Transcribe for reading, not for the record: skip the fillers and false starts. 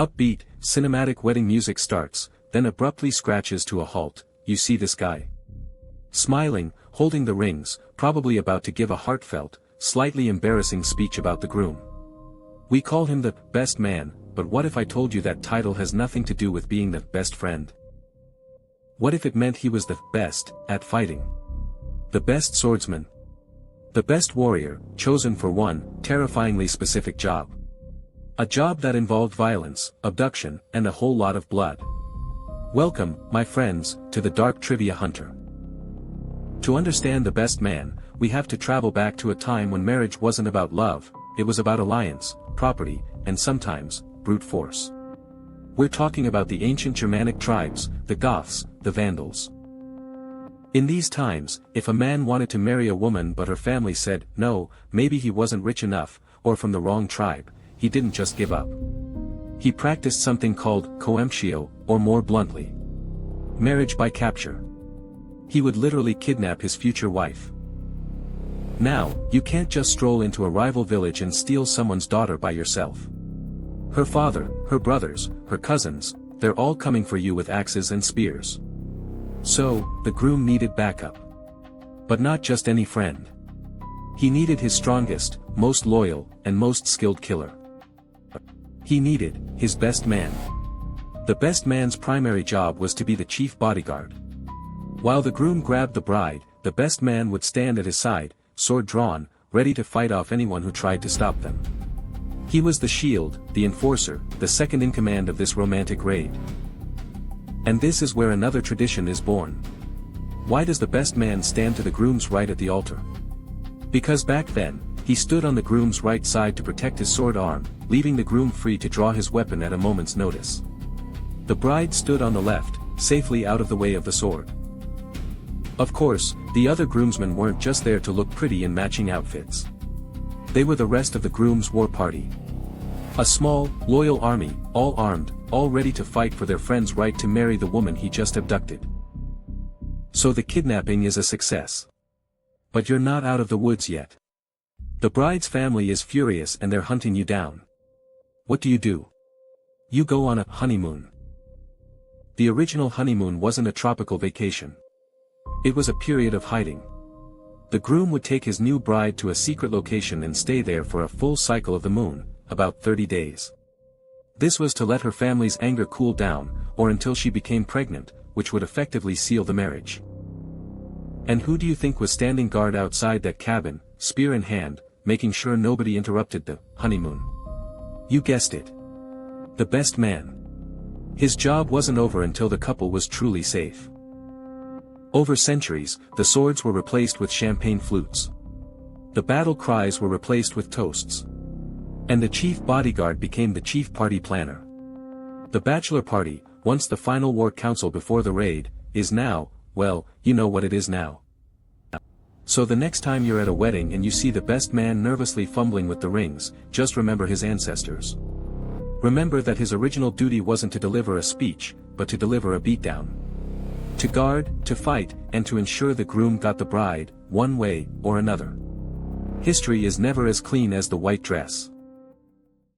Upbeat, cinematic wedding music starts, then abruptly scratches to a halt. You see this guy smiling, holding the rings, probably about to give a heartfelt, slightly embarrassing speech about the groom. We call him the best man, but what if I told you that title has nothing to do with being the best friend? What if it meant he was the best at fighting? The best swordsman? The best warrior, chosen for one terrifyingly specific job. A job that involved violence, abduction, and a whole lot of blood. Welcome, my friends, to the Dark Trivia Hunter. To understand the best man, we have to travel back to a time when marriage wasn't about love, it was about alliance, property, and sometimes, brute force. We're talking about the ancient Germanic tribes, the Goths, the Vandals. In these times, if a man wanted to marry a woman but her family said, no, maybe he wasn't rich enough, or from the wrong tribe, he didn't just give up. He practiced something called coemptio, or more bluntly, marriage by capture. He would literally kidnap his future wife. Now, you can't just stroll into a rival village and steal someone's daughter by yourself. Her father, her brothers, her cousins, they're all coming for you with axes and spears. So, the groom needed backup. But not just any friend. He needed his strongest, most loyal, and most skilled killer. He needed his best man. The best man's primary job was to be the chief bodyguard. While the groom grabbed the bride, the best man would stand at his side, sword drawn, ready to fight off anyone who tried to stop them. He was the shield, the enforcer, the second in command of this romantic raid. And this is where another tradition is born. Why does the best man stand to the groom's right at the altar? Because back then, he stood on the groom's right side to protect his sword arm, leaving the groom free to draw his weapon at a moment's notice. The bride stood on the left, safely out of the way of the sword. Of course, the other groomsmen weren't just there to look pretty in matching outfits. They were the rest of the groom's war party. A small, loyal army, all armed, all ready to fight for their friend's right to marry the woman he just abducted. So the kidnapping is a success. But you're not out of the woods yet. The bride's family is furious and they're hunting you down. What do? You go on a honeymoon. The original honeymoon wasn't a tropical vacation. It was a period of hiding. The groom would take his new bride to a secret location and stay there for a full cycle of the moon, about 30 days. This was to let her family's anger cool down, or until she became pregnant, which would effectively seal the marriage. And who do you think was standing guard outside that cabin, spear in hand, making sure nobody interrupted the honeymoon? You guessed it. The best man. His job wasn't over until the couple was truly safe. Over centuries, the swords were replaced with champagne flutes. The battle cries were replaced with toasts. And the chief bodyguard became the chief party planner. The bachelor party, once the final war council before the raid, is now, well, you know what it is now. So the next time you're at a wedding and you see the best man nervously fumbling with the rings, just remember his ancestors. Remember that his original duty wasn't to deliver a speech, but to deliver a beatdown. To guard, to fight, and to ensure the groom got the bride, one way or another. History is never as clean as the white dress.